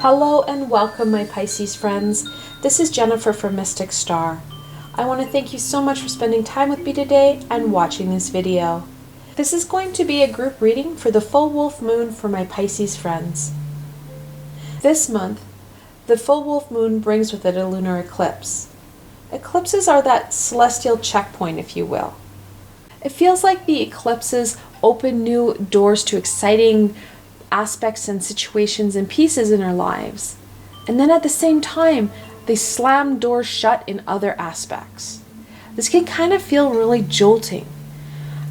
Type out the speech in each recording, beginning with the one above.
Hello and welcome, my Pisces friends. This is Jennifer from Mystic Star. I want to thank you so much for spending time with me today and watching this video. This is going to be a group reading for the full wolf moon for my Pisces friends. This month, the full wolf moon brings with it a lunar eclipse. Eclipses are that celestial checkpoint, if you will. It feels like the eclipses open new doors to exciting aspects and situations and pieces in our lives. And then at the same time, they slam doors shut in other aspects. This can kind of feel really jolting.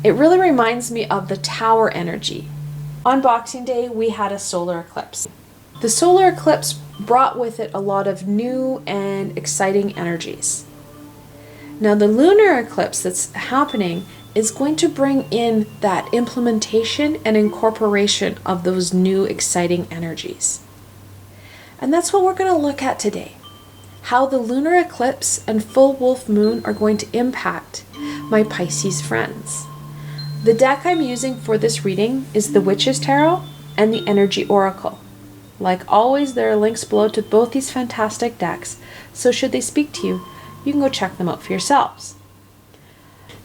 It really reminds me of the Tower energy. On Boxing Day, we had a solar eclipse. The solar eclipse brought with it a lot of new and exciting energies. Now, the lunar eclipse that's happening is going to bring in that implementation and incorporation of those new exciting energies. And that's what we're going to look at today. How the lunar eclipse and full wolf moon are going to impact my Pisces friends. The deck I'm using for this reading is the Witch's Tarot and the Energy Oracle. Like always, there are links below to both these fantastic decks, so should they speak to you, you can go check them out for yourselves.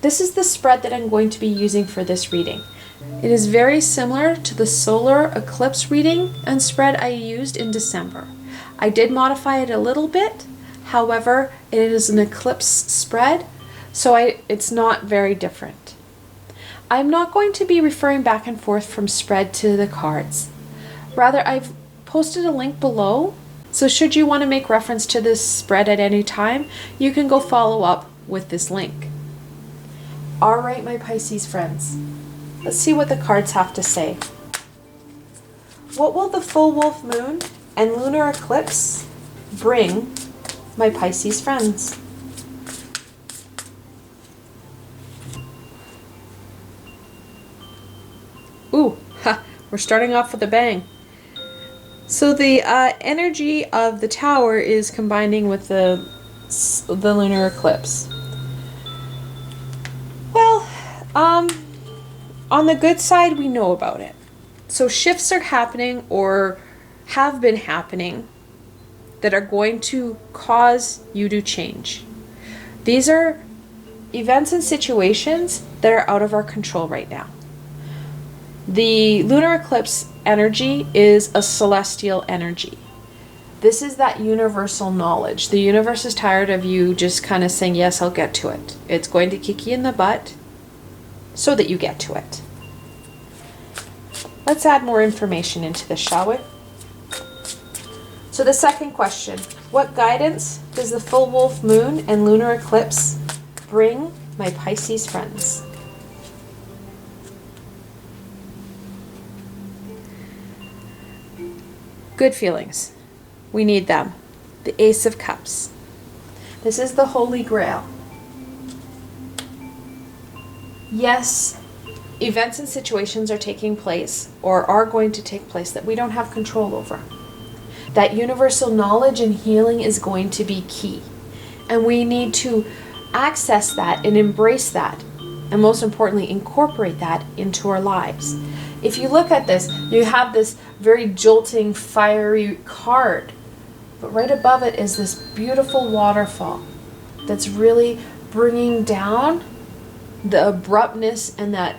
This is the spread that I'm going to be using for this reading. It is very similar to the solar eclipse reading and spread I used in December. I did modify it a little bit, however, it is an eclipse spread, so it's not very different. I'm not going to be referring back and forth from spread to the cards. Rather, I've posted a link below, so should you want to make reference to this spread at any time, you can go follow up with this link. All right, my Pisces friends, let's see what the cards have to say. What will the full wolf moon and lunar eclipse bring my Pisces friends? Ooh, we're starting off with a bang. So the energy of the Tower is combining with the lunar eclipse. Well, on the good side, we know about it. So shifts are happening or have been happening that are going to cause you to change. These are events and situations that are out of our control right now. The lunar eclipse energy is a celestial energy. This is that universal knowledge. The universe is tired of you just kind of saying, yes, I'll get to it. It's going to kick you in the butt so that you get to it. Let's add more information into this, shall we? So the second question, what guidance does the full wolf moon and lunar eclipse bring my Pisces friends? Good feelings. We need them. The Ace of Cups. This is the Holy Grail. Yes, events and situations are taking place or are going to take place that we don't have control over. That universal knowledge and healing is going to be key. And we need to access that and embrace that. And most importantly, incorporate that into our lives. If you look at this, you have this very jolting, fiery card. But right above it is this beautiful waterfall that's really bringing down the abruptness and that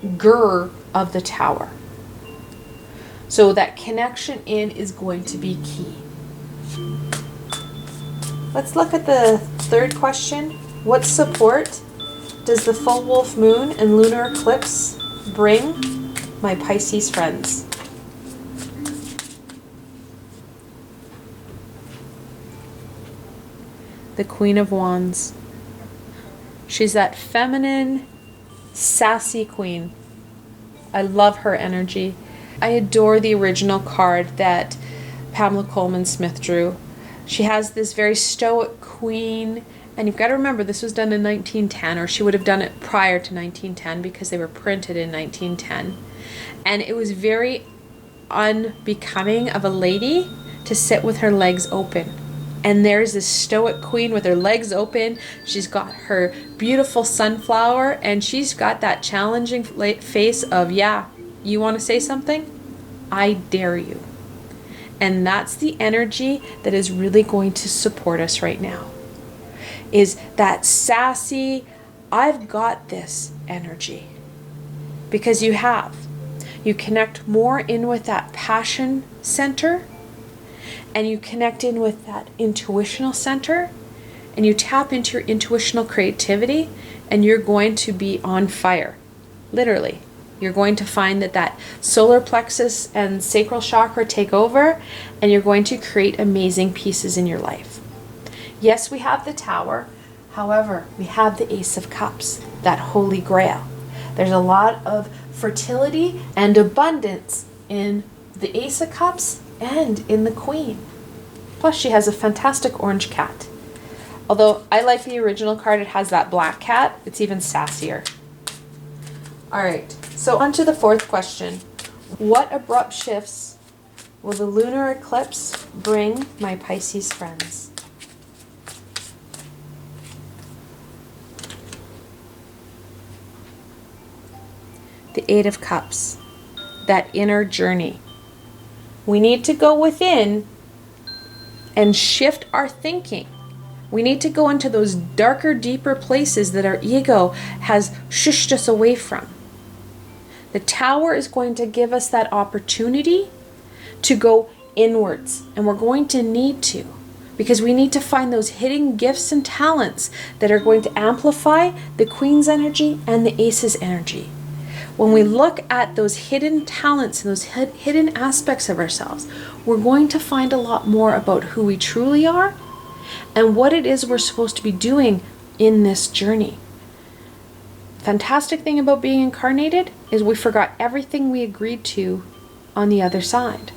grr of the Tower. So that connection in is going to be key. Let's look at the third question. What support does the full wolf moon and lunar eclipse bring my Pisces friends? The Queen of Wands. She's that feminine, sassy queen. I love her energy. I adore the original card that Pamela Coleman Smith drew. She has this very stoic queen, and you've got to remember this was done in 1910, or she would have done it prior to 1910 because they were printed in 1910. And it was very unbecoming of a lady to sit with her legs open. And there's this stoic queen with her legs open. She's got her beautiful sunflower, and she's got that challenging face of, yeah, you want to say something? I dare you. And that's the energy that is really going to support us right now. Is that sassy, I've got this energy. Because you have. You connect more in with that passion center, and you connect in with that intuitional center, and you tap into your intuitional creativity, and you're going to be on fire. Literally. You're going to find that solar plexus and sacral chakra take over, and you're going to create amazing pieces in your life. Yes, we have the Tower. However, we have the Ace of Cups, that holy grail. There's a lot of fertility and abundance in the Ace of Cups and in the Queen. Plus, she has a fantastic orange cat. Although I like the original card, it has that black cat. It's even sassier. All right, so on to the fourth question. What abrupt shifts will the lunar eclipse bring my Pisces friends? The Eight of Cups, that inner journey. We need to go within and shift our thinking. We need to go into those darker, deeper places that our ego has shushed us away from. The Tower is going to give us that opportunity to go inwards, and we're going to need to, because we need to find those hidden gifts and talents that are going to amplify the Queen's energy and the Ace's energy. When we look at those hidden talents and those hidden aspects of ourselves, we're going to find a lot more about who we truly are and what it is we're supposed to be doing in this journey. Fantastic thing about being incarnated is we forgot everything we agreed to on the other side.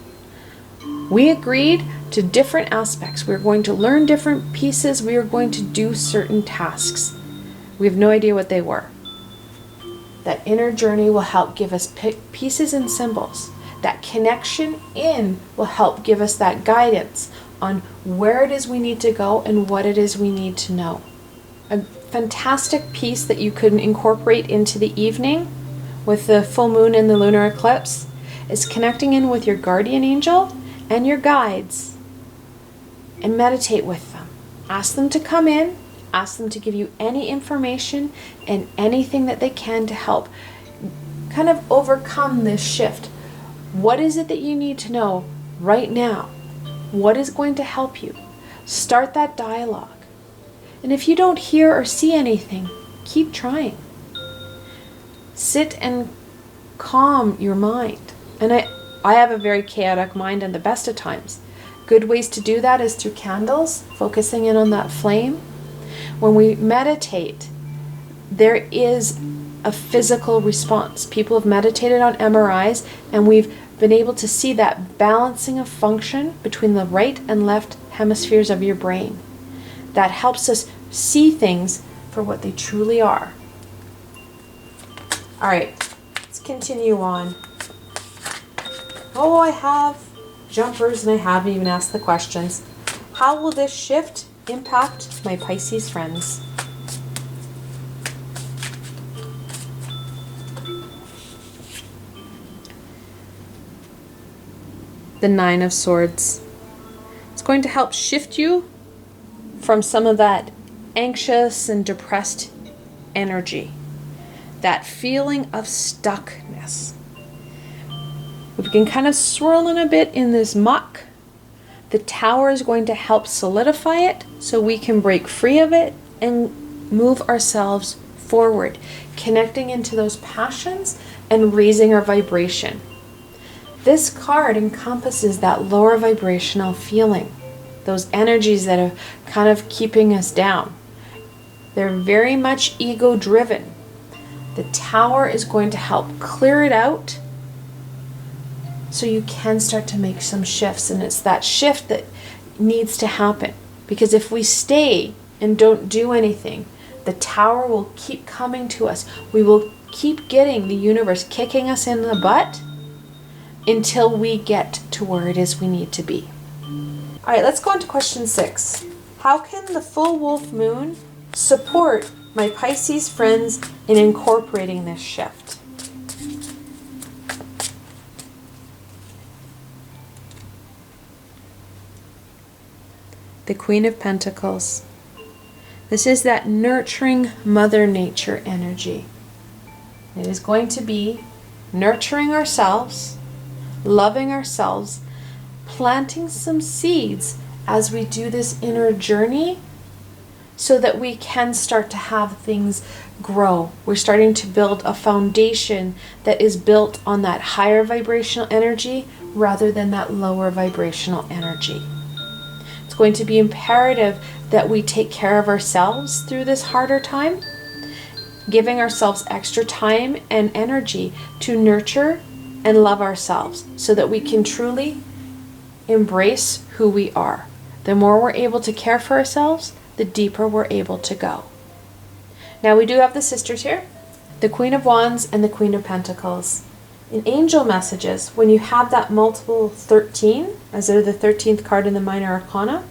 We agreed to different aspects. We're going to learn different pieces. We are going to do certain tasks. We have no idea what they were. That inner journey will help give us pieces and symbols. That connection in will help give us that guidance on where it is we need to go and what it is we need to know. A fantastic piece that you could incorporate into the evening with the full moon and the lunar eclipse is connecting in with your guardian angel and your guides and meditate with them. Ask them to come in. Ask them to give you any information and anything that they can to help kind of overcome this shift. What is it that you need to know right now? What is going to help you? Start that dialogue. And if you don't hear or see anything, keep trying. Sit and calm your mind. And I have a very chaotic mind and the best of times. Good ways to do that is through candles, focusing in on that flame. When we meditate, there is a physical response. People have meditated on MRIs, and we've been able to see that balancing of function between the right and left hemispheres of your brain. That helps us see things for what they truly are. All right, let's continue on. Oh, I have jumpers and I haven't even asked the questions. How will this shift impact my Pisces friends? The Nine of Swords. It's going to help shift you from some of that anxious and depressed energy, that feeling of stuckness. We can kind of swirl in a bit in this muck. The Tower is going to help solidify it so we can break free of it and move ourselves forward, connecting into those passions and raising our vibration. This card encompasses that lower vibrational feeling, those energies that are kind of keeping us down. They're very much ego-driven. The Tower is going to help clear it out so you can start to make some shifts. And it's that shift that needs to happen. Because if we stay and don't do anything, the Tower will keep coming to us. We will keep getting the universe kicking us in the butt until we get to where it is we need to be. All right, let's go on to question 6. How can the full wolf moon support my Pisces friends in incorporating this shift? the Queen of Pentacles. This is that nurturing Mother Nature energy. It is going to be nurturing ourselves, loving ourselves, planting some seeds as we do this inner journey so that we can start to have things grow. We're starting to build a foundation that is built on that higher vibrational energy rather than that lower vibrational energy. It's going to be imperative that we take care of ourselves through this harder time, giving ourselves extra time and energy to nurture and love ourselves so that we can truly embrace who we are. The more we're able to care for ourselves, the deeper we're able to go. Now we do have the sisters here, the Queen of Wands and the Queen of Pentacles. In angel messages, when you have that multiple 13, as they're the 13th card in the minor arcana,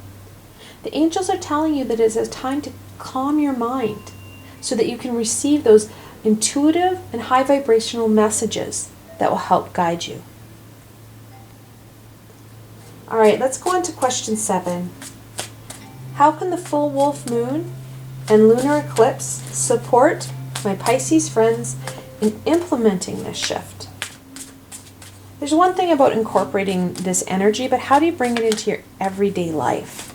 the angels are telling you that it's a time to calm your mind so that you can receive those intuitive and high vibrational messages that will help guide you. All right, let's go on to question 7. How can the full wolf moon and lunar eclipse support my Pisces friends in implementing this shift? There's one thing about incorporating this energy, but how do you bring it into your everyday life?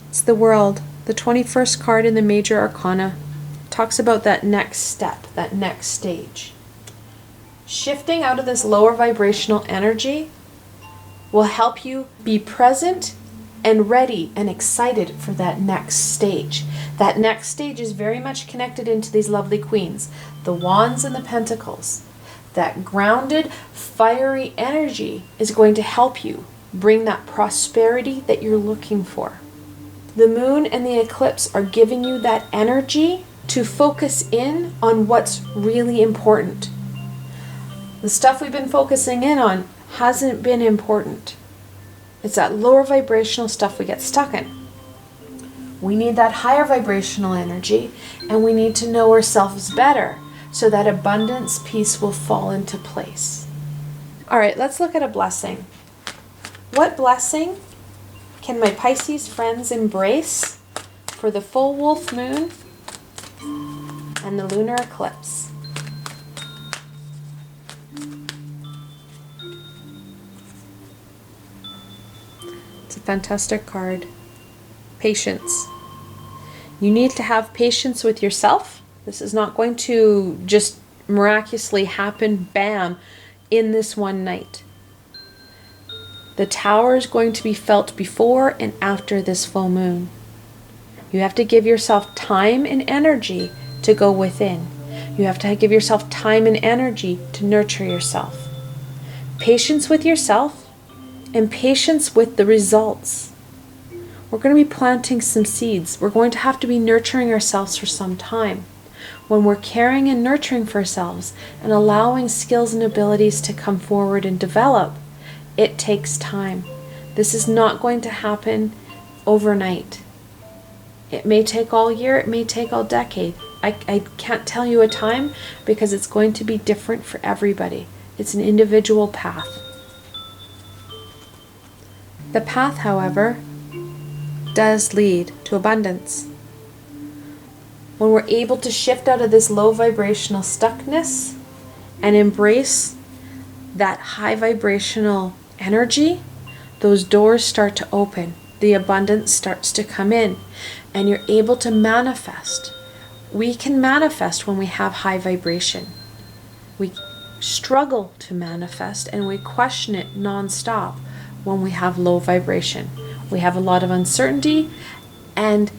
It's the World, the 21st card in the major arcana. Talks about that next step, that next stage. Shifting out of this lower vibrational energy will help you be present and ready and excited for that next stage. That next stage is very much connected into these lovely queens, the Wands and the Pentacles. That grounded, fiery energy is going to help you bring that prosperity that you're looking for. The moon and the eclipse are giving you that energy to focus in on what's really important. The stuff we've been focusing in on hasn't been important. It's that lower vibrational stuff we get stuck in. We need that higher vibrational energy, and we need to know ourselves better so that abundance, peace will fall into place. All right, let's look at a blessing. What blessing can my Pisces friends embrace for the full wolf moon and the lunar eclipse? It's a fantastic card. Patience. You need to have patience with yourself. This is not going to just miraculously happen, bam, in this one night. The Tower is going to be felt before and after this full moon. You have to give yourself time and energy to go within. You have to give yourself time and energy to nurture yourself. Patience with yourself and patience with the results. We're going to be planting some seeds. We're going to have to be nurturing ourselves for some time. When we're caring and nurturing for ourselves and allowing skills and abilities to come forward and develop, it takes time. This is not going to happen overnight. It may take all year, it may take all decade. I can't tell you a time because it's going to be different for everybody. It's an individual path. The path, however, does lead to abundance. When we're able to shift out of this low vibrational stuckness and embrace that high vibrational energy, those doors start to open. The abundance starts to come in and you're able to manifest. We can manifest when we have high vibration. We struggle to manifest and we question it nonstop when we have low vibration. We have a lot of uncertainty and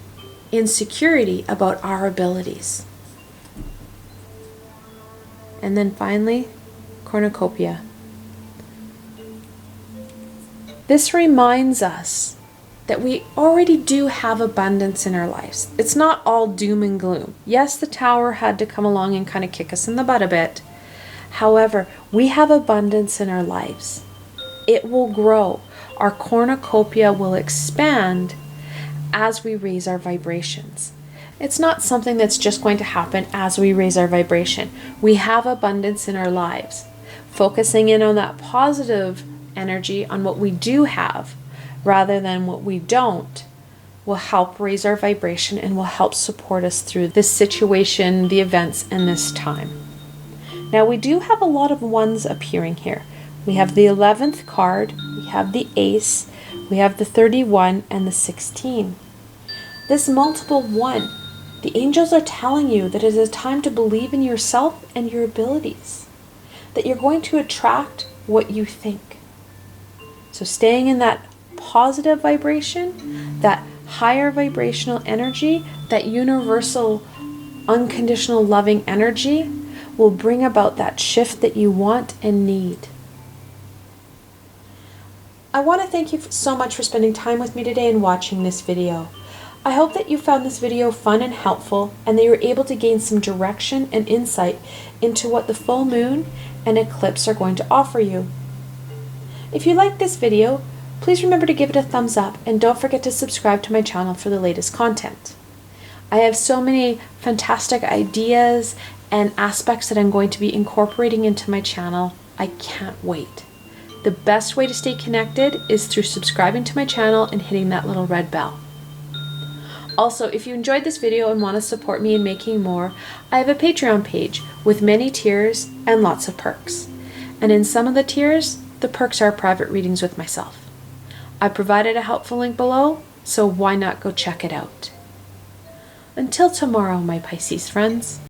insecurity about our abilities. And then finally, Cornucopia. This reminds us that we already do have abundance in our lives. It's not all doom and gloom. Yes, the Tower had to come along and kind of kick us in the butt a bit. However, we have abundance in our lives. It will grow. Our cornucopia will expand as we raise our vibrations. It's not something that's just going to happen as we raise our vibration. We have abundance in our lives. Focusing in on that positive energy, on what we do have, rather than what we don't, will help raise our vibration and will help support us through this situation, the events, and this time. Now, we do have a lot of ones appearing here. We have the 11th card, we have the Ace, we have the 31, and the 16. This multiple one, the angels are telling you that it is time to believe in yourself and your abilities, that you're going to attract what you think. So staying in that positive vibration, that higher vibrational energy, that universal, unconditional loving energy will bring about that shift that you want and need. I want to thank you so much for spending time with me today and watching this video. I hope that you found this video fun and helpful, and that you were able to gain some direction and insight into what the full moon and eclipse are going to offer you. If you liked this video, please remember to give it a thumbs up, and don't forget to subscribe to my channel for the latest content. I have so many fantastic ideas and aspects that I'm going to be incorporating into my channel. I can't wait. The best way to stay connected is through subscribing to my channel and hitting that little red bell. Also, if you enjoyed this video and want to support me in making more, I have a Patreon page with many tiers and lots of perks. And in some of the tiers, the perks are private readings with myself. I provided a helpful link below, so why not go check it out? Until tomorrow, my Pisces friends.